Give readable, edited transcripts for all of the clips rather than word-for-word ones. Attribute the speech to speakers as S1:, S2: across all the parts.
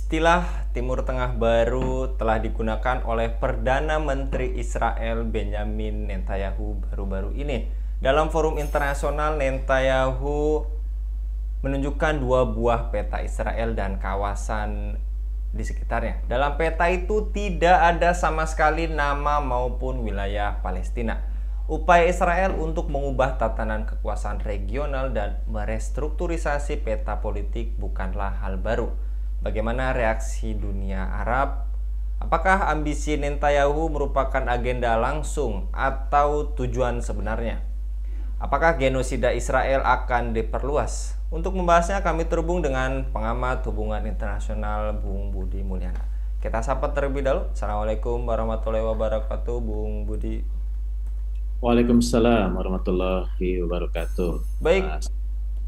S1: Istilah Timur Tengah baru telah digunakan oleh Perdana Menteri Israel Benjamin Netanyahu baru-baru ini. Dalam forum internasional, Netanyahu menunjukkan dua buah peta Israel dan kawasan di sekitarnya. Dalam peta itu tidak ada sama sekali nama maupun wilayah Palestina. Upaya Israel untuk mengubah tatanan kekuasaan regional dan merestrukturisasi peta politik bukanlah hal baru. Bagaimana reaksi dunia Arab? Apakah ambisi Netanyahu merupakan agenda langsung atau tujuan sebenarnya? Apakah genosida Israel akan diperluas? Untuk membahasnya kami terhubung dengan pengamat hubungan internasional Bung Budi Mulyana. Kita sapa terlebih dahulu. Assalamualaikum warahmatullahi wabarakatuh, Bung Budi.
S2: Waalaikumsalam warahmatullahi wabarakatuh,
S1: Baik,
S2: Mas.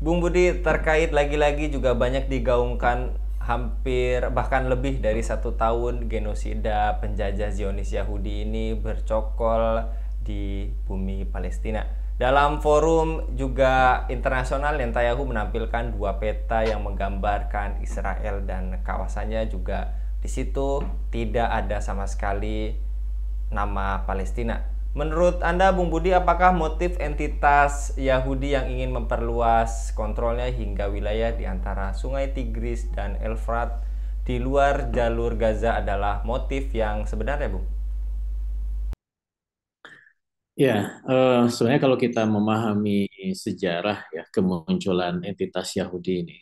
S1: Bung Budi, terkait lagi-lagi juga banyak digaungkan hampir bahkan lebih dari 1 tahun genosida penjajah Zionis Yahudi ini bercokol di bumi Palestina. Dalam forum juga internasional, Netanyahu menampilkan dua peta yang menggambarkan Israel dan kawasannya juga di situ tidak ada sama sekali nama Palestina. Menurut Anda, Bung Budi, apakah motif entitas Yahudi yang ingin memperluas kontrolnya hingga wilayah di antara Sungai Tigris dan Efrat di luar jalur Gaza adalah motif yang sebenarnya, Bung?
S2: Ya, sebenarnya kalau kita memahami sejarah ya kemunculan entitas Yahudi ini,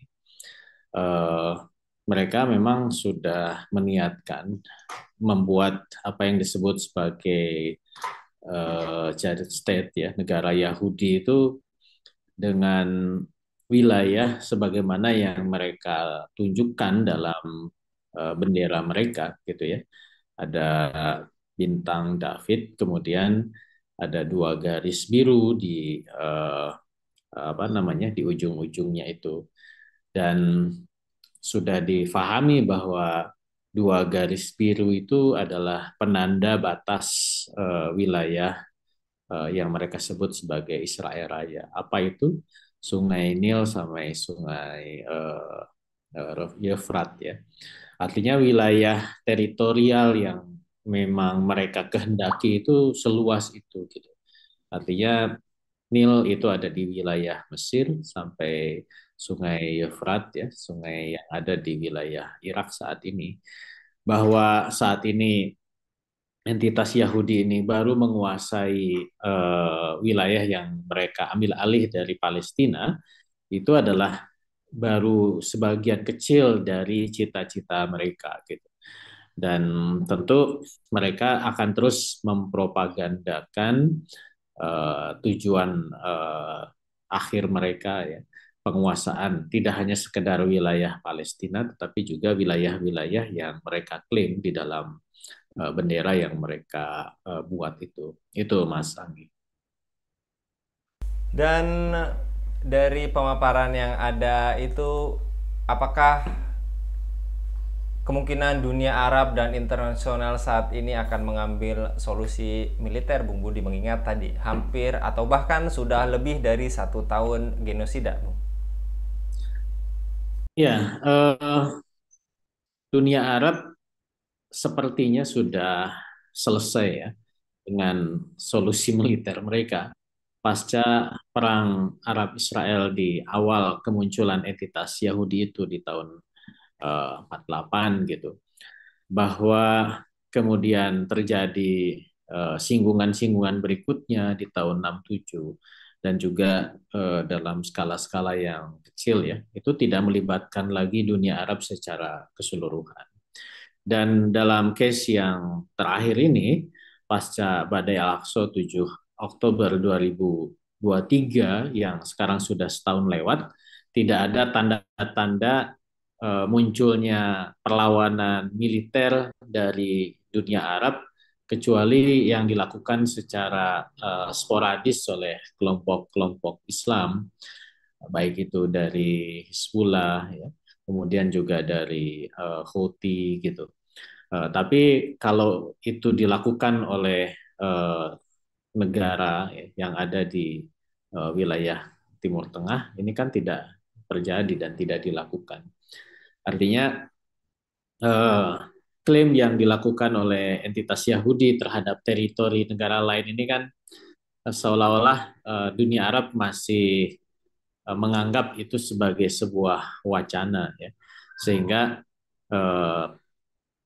S2: eh, mereka memang sudah meniatkan membuat apa yang disebut sebagai Child State ya, negara Yahudi itu dengan wilayah sebagaimana yang mereka tunjukkan dalam bendera mereka gitu ya. Ada bintang David, kemudian ada dua garis biru di apa namanya di ujung-ujungnya itu, dan sudah difahami bahwa dua garis biru itu adalah penanda batas wilayah yang mereka sebut sebagai Israel Raya. Apa itu? Sungai Nil sampai Sungai Efrat ya. Artinya wilayah teritorial yang memang mereka kehendaki itu seluas itu gitu. Artinya Nil itu ada di wilayah Mesir sampai Sungai Efrat ya, sungai yang ada di wilayah Irak saat ini. Bahwa saat ini entitas Yahudi ini baru menguasai wilayah yang mereka ambil alih dari Palestina, itu adalah baru sebagian kecil dari cita-cita mereka gitu. Dan tentu mereka akan terus mempropagandakan tujuan akhir mereka ya, penguasaan tidak hanya sekedar wilayah Palestina tetapi juga wilayah-wilayah yang mereka klaim di dalam bendera yang mereka buat itu Mas Anggi.
S1: Dan dari pemaparan yang ada itu, apakah kemungkinan dunia Arab dan internasional saat ini akan mengambil solusi militer, Bung Budi, mengingat tadi hampir atau bahkan sudah lebih dari 1 tahun genosida, Bung?
S2: Ya, dunia Arab sepertinya sudah selesai ya dengan solusi militer mereka pasca perang Arab Israel di awal kemunculan entitas Yahudi itu di tahun 48 gitu. Bahwa kemudian terjadi singgungan-singgungan berikutnya di tahun 67 dan juga dalam skala-skala yang kecil ya, itu tidak melibatkan lagi dunia Arab secara keseluruhan. Dan dalam case yang terakhir ini, pasca Badai Al-Aqsa 7 Oktober 2023 yang sekarang sudah setahun lewat, tidak ada tanda-tanda munculnya perlawanan militer dari dunia Arab kecuali yang dilakukan secara sporadis oleh kelompok-kelompok Islam, baik itu dari Hizbullah ya, kemudian juga dari Houthi gitu. Tapi kalau itu dilakukan oleh uh, negara ya, yang ada di wilayah Timur Tengah, ini kan tidak terjadi dan tidak dilakukan. Artinya eh, klaim yang dilakukan oleh entitas Yahudi terhadap teritori negara lain ini kan seolah-olah dunia Arab masih menganggap itu sebagai sebuah wacana ya. Sehingga eh,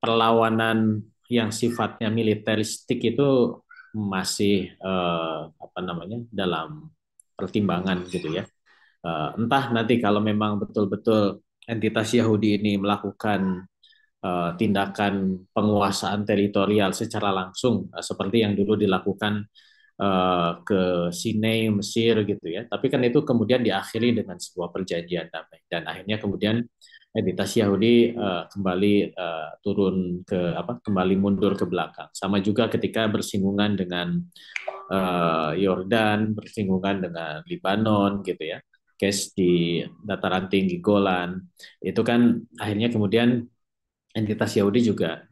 S2: perlawanan yang sifatnya militeristik itu masih apa namanya dalam pertimbangan gitu ya. Entah nanti kalau memang betul-betul entitas Yahudi ini melakukan tindakan penguasaan teritorial secara langsung seperti yang dulu dilakukan ke Sinai, Mesir gitu ya. Tapi kan itu kemudian diakhiri dengan sebuah perjanjian damai dan akhirnya kemudian entitas Yahudi kembali turun ke apa kembali mundur ke belakang. Sama juga ketika bersinggungan dengan Yordan, bersinggungan dengan Lebanon gitu ya. Case di dataran tinggi Golan itu kan akhirnya kemudian entitas Yahudi juga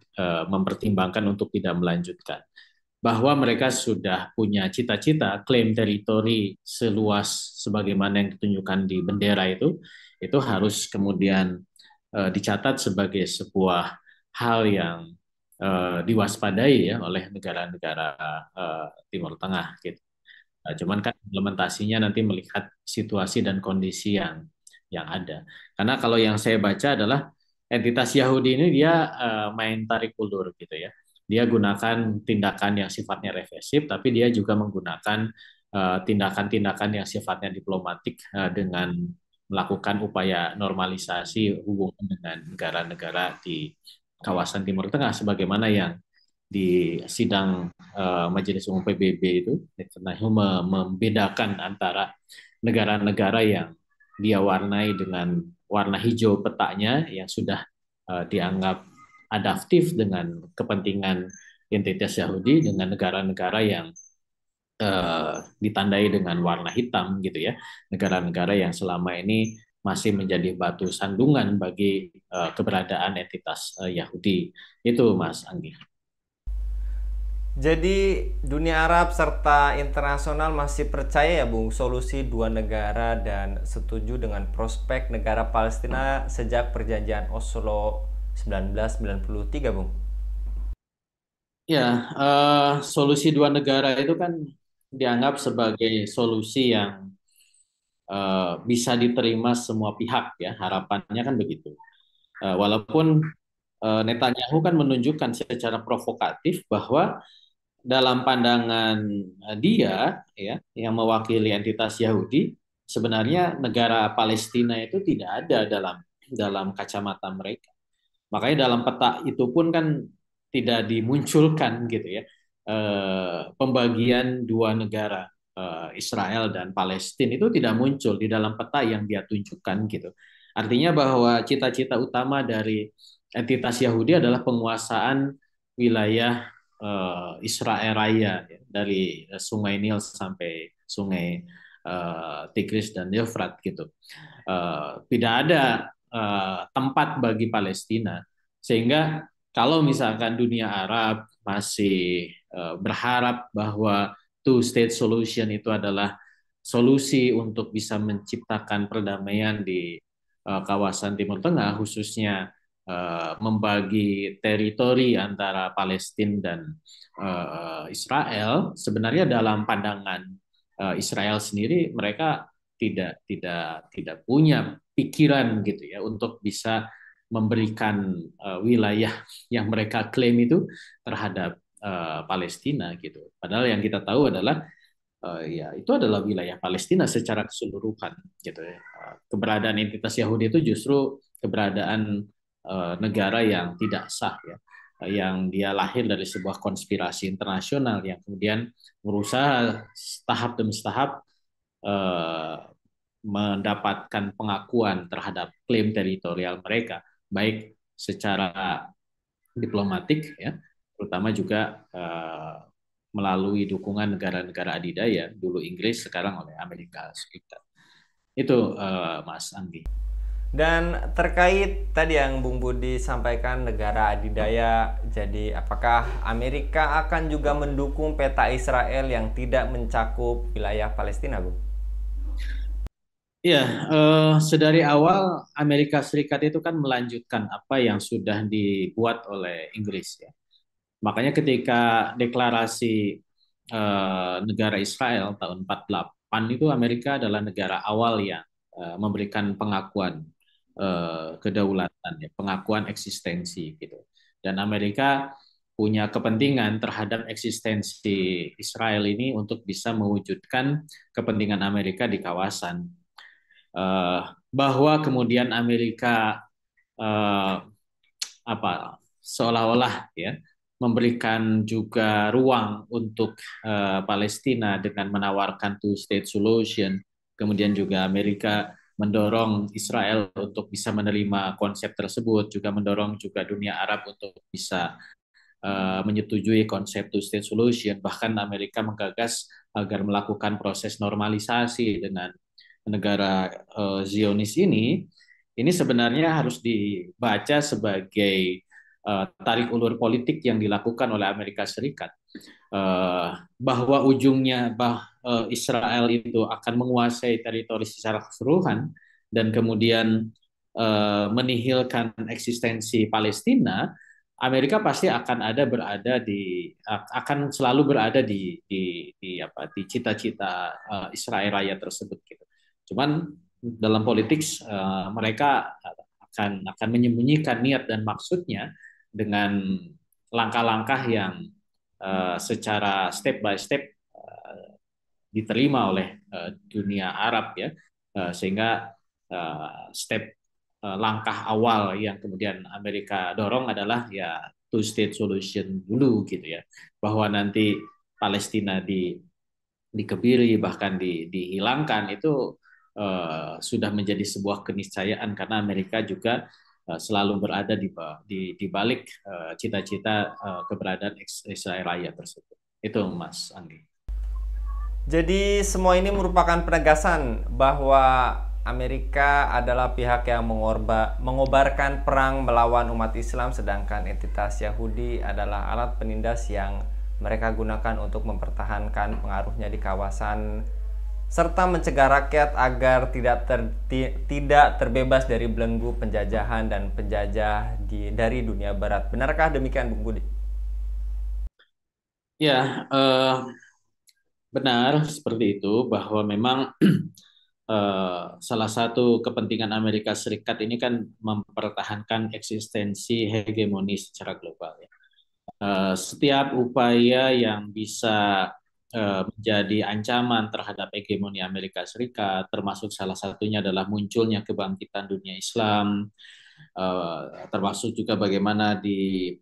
S2: mempertimbangkan untuk tidak melanjutkan bahwa mereka sudah punya cita-cita klaim teritori seluas sebagaimana yang ditunjukkan di bendera itu harus kemudian dicatat sebagai sebuah hal yang diwaspadai ya oleh negara-negara Timur Tengah gitu. Cuman kan implementasinya nanti melihat situasi dan kondisi yang ada. Karena kalau yang saya baca adalah entitas Yahudi ini dia main tarik ulur gitu ya. Dia gunakan tindakan yang sifatnya represif, tapi dia juga menggunakan tindakan-tindakan yang sifatnya diplomatik dengan melakukan upaya normalisasi hubungan dengan negara-negara di kawasan Timur Tengah, sebagaimana yang di sidang Majelis Umum PBB itu Netanyahu membedakan antara negara-negara yang dia warnai dengan warna hijau petanya yang sudah dianggap adaptif dengan kepentingan entitas Yahudi dengan negara-negara yang ditandai dengan warna hitam gitu ya, negara-negara yang selama ini masih menjadi batu sandungan bagi keberadaan entitas Yahudi itu, Mas Anggi.
S1: Jadi dunia Arab serta internasional masih percaya ya Bung solusi dua negara dan setuju dengan prospek negara Palestina sejak perjanjian Oslo 1993 Bung.
S2: Ya, solusi dua negara itu kan dianggap sebagai solusi yang bisa diterima semua pihak ya, harapannya kan begitu. Walaupun Netanyahu kan menunjukkan secara provokatif bahwa dalam pandangan dia ya yang mewakili entitas Yahudi sebenarnya negara Palestina itu tidak ada dalam kacamata mereka. Makanya dalam peta itu pun kan tidak dimunculkan gitu ya pembagian dua negara Israel dan Palestina itu tidak muncul di dalam peta yang dia tunjukkan gitu. Artinya bahwa cita-cita utama dari entitas Yahudi adalah penguasaan wilayah Israel Raya ya, dari Sungai Nil sampai Sungai Tigris dan Efrat gitu. Tidak ada tempat bagi Palestina. Sehingga kalau misalkan dunia Arab masih berharap bahwa two state solution itu adalah solusi untuk bisa menciptakan perdamaian di kawasan Timur Tengah, khususnya membagi teritori antara Palestina dan Israel, sebenarnya dalam pandangan Israel sendiri mereka tidak punya pikiran gitu ya untuk bisa memberikan wilayah yang mereka klaim itu terhadap Palestina gitu. Padahal yang kita tahu adalah ya itu adalah wilayah Palestina secara keseluruhan gitu ya. Keberadaan entitas Yahudi itu justru keberadaan negara yang tidak sah ya, yang dia lahir dari sebuah konspirasi internasional yang kemudian berusaha tahap demi tahap eh, mendapatkan pengakuan terhadap klaim teritorial mereka, baik secara diplomatik ya, terutama juga melalui dukungan negara-negara adidaya, dulu Inggris, sekarang oleh Amerika Serikat. Itu Mas Anggi.
S1: Dan terkait tadi yang Bung Budi sampaikan negara adidaya, jadi apakah Amerika akan juga mendukung peta Israel yang tidak mencakup wilayah Palestina, Bung?
S2: Ya, sedari awal Amerika Serikat itu kan melanjutkan apa yang sudah dibuat oleh Inggris ya. Makanya ketika deklarasi negara Israel tahun 48 itu Amerika adalah negara awal yang memberikan pengakuan kedaulatan ya, pengakuan eksistensi gitu. Dan Amerika punya kepentingan terhadap eksistensi Israel ini untuk bisa mewujudkan kepentingan Amerika di kawasan. Eh, Bahwa kemudian Amerika eh, apa seolah-olah ya memberikan juga ruang untuk Palestina dengan menawarkan two state solution. Kemudian juga Amerika mendorong Israel untuk bisa menerima konsep tersebut, juga mendorong juga dunia Arab untuk bisa menyetujui konsep two state solution. Bahkan Amerika menggagas agar melakukan proses normalisasi dengan negara Zionis ini sebenarnya harus dibaca sebagai tarik ulur politik yang dilakukan oleh Amerika Serikat, bahwa ujungnya Israel itu akan menguasai teritori secara keseluruhan dan kemudian menihilkan eksistensi Palestina. Amerika pasti akan akan selalu berada di cita-cita Israel Raya tersebut gitu. Cuman dalam politik mereka akan menyembunyikan niat dan maksudnya dengan langkah-langkah yang secara step by step diterima oleh dunia Arab ya, sehingga step langkah awal yang kemudian Amerika dorong adalah ya two state solution dulu gitu ya, bahwa nanti Palestina dikebiri bahkan dihilangkan itu sudah menjadi sebuah keniscayaan karena Amerika juga selalu berada di balik cita-cita keberadaan Israel Raya tersebut. Itu Mas Anggi.
S1: Jadi semua ini merupakan penegasan bahwa Amerika adalah pihak yang mengobarkan perang melawan umat Islam, sedangkan entitas Yahudi adalah alat penindas yang mereka gunakan untuk mempertahankan pengaruhnya di kawasan serta mencegah rakyat agar tidak terbebas dari belenggu penjajahan dan penjajah dari dunia barat. Benarkah demikian, Bung Budi?
S2: Ya, benar seperti itu bahwa memang salah satu kepentingan Amerika Serikat ini kan mempertahankan eksistensi hegemoni secara global ya. Setiap upaya yang bisa menjadi ancaman terhadap hegemoni Amerika Serikat, termasuk salah satunya adalah munculnya kebangkitan dunia Islam, termasuk juga bagaimana di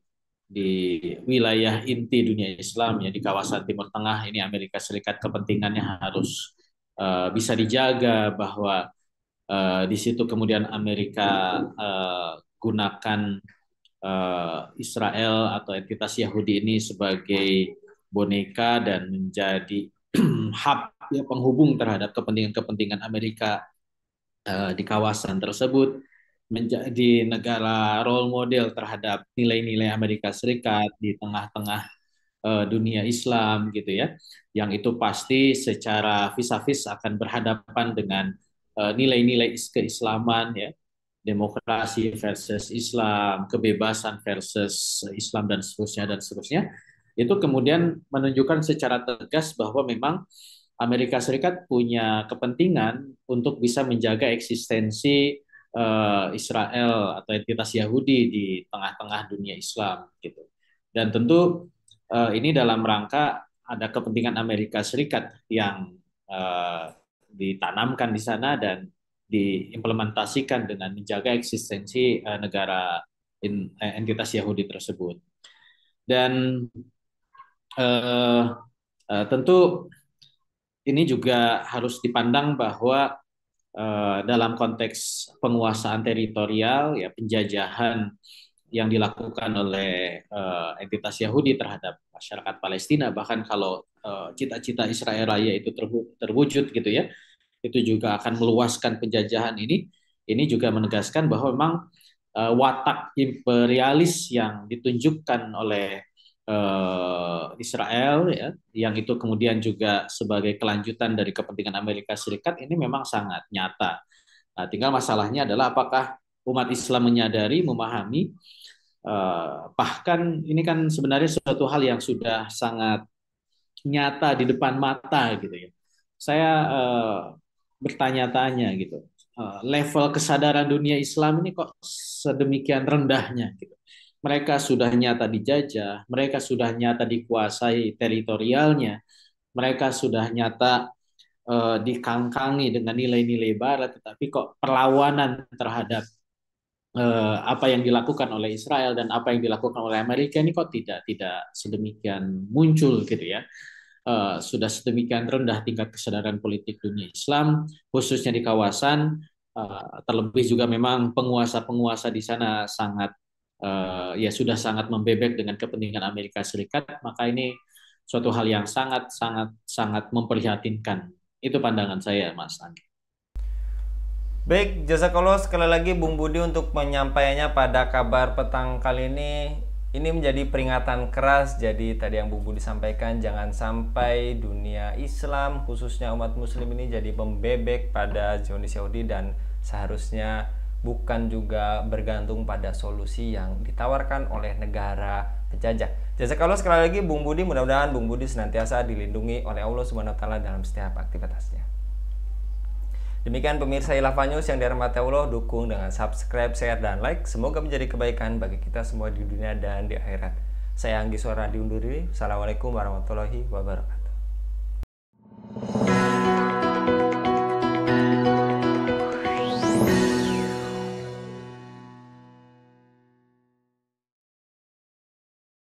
S2: wilayah inti dunia Islam ya di kawasan Timur Tengah ini Amerika Serikat kepentingannya harus bisa dijaga bahwa di situ kemudian Amerika gunakan Israel atau entitas Yahudi ini sebagai boneka dan menjadi hub ya, penghubung terhadap kepentingan-kepentingan Amerika di kawasan tersebut, menjadi negara role model terhadap nilai-nilai Amerika Serikat di tengah-tengah dunia Islam gitu ya, yang itu pasti secara vis-a-vis akan berhadapan dengan nilai-nilai keislaman ya, demokrasi versus Islam, kebebasan versus Islam dan seterusnya, itu kemudian menunjukkan secara tegas bahwa memang Amerika Serikat punya kepentingan untuk bisa menjaga eksistensi Israel atau entitas Yahudi di tengah-tengah dunia Islam gitu. Dan tentu ini dalam rangka ada kepentingan Amerika Serikat yang ditanamkan di sana dan diimplementasikan dengan menjaga eksistensi negara entitas Yahudi tersebut. Dan uh, tentu ini juga harus dipandang bahwa dalam konteks penguasaan teritorial, ya penjajahan yang dilakukan oleh entitas Yahudi terhadap masyarakat Palestina, bahkan kalau cita-cita Israel Raya itu terwujud gitu ya, itu juga akan meluaskan penjajahan ini juga menegaskan bahwa memang watak imperialis yang ditunjukkan oleh Israel ya, yang itu kemudian juga sebagai kelanjutan dari kepentingan Amerika Serikat ini memang sangat nyata. Nah, tinggal masalahnya adalah apakah umat Islam menyadari, memahami, bahkan ini kan sebenarnya suatu hal yang sudah sangat nyata di depan mata gitu ya. Saya bertanya-tanya gitu, level kesadaran dunia Islam ini kok sedemikian rendahnya gitu. Mereka sudah nyata dijajah, mereka sudah nyata dikuasai teritorialnya, mereka sudah nyata dikangkangi dengan nilai-nilai Barat, tetapi kok perlawanan terhadap apa yang dilakukan oleh Israel dan apa yang dilakukan oleh Amerika ini kok tidak sedemikian muncul gitu ya. Sudah sedemikian rendah tingkat kesadaran politik dunia Islam, khususnya di kawasan, terlebih juga memang penguasa-penguasa di sana sangat ya sudah sangat membebek dengan kepentingan Amerika Serikat, maka ini suatu hal yang sangat sangat sangat memprihatinkan. Itu pandangan saya, Mas Andi.
S1: Baik, jazakallah sekali lagi Bung Budi untuk penyampaiannya pada kabar petang kali ini. Ini menjadi peringatan keras. Jadi tadi yang Bung Budi sampaikan, jangan sampai dunia Islam khususnya umat muslim ini jadi pembebek pada Zionis Yahudi, dan seharusnya bukan juga bergantung pada solusi yang ditawarkan oleh negara penjajah. Jazakallah sekali lagi Bung Budi, mudah-mudahan Bung Budi senantiasa dilindungi oleh Allah Subhanahu wa taala dalam setiap aktivitasnya. Demikian pemirsa Khilafah News yang dirahmati Allah, dukung dengan subscribe, share, dan like. Semoga menjadi kebaikan bagi kita semua di dunia dan di akhirat. Saya Anggi Suara diundur diri. Assalamualaikum warahmatullahi wabarakatuh.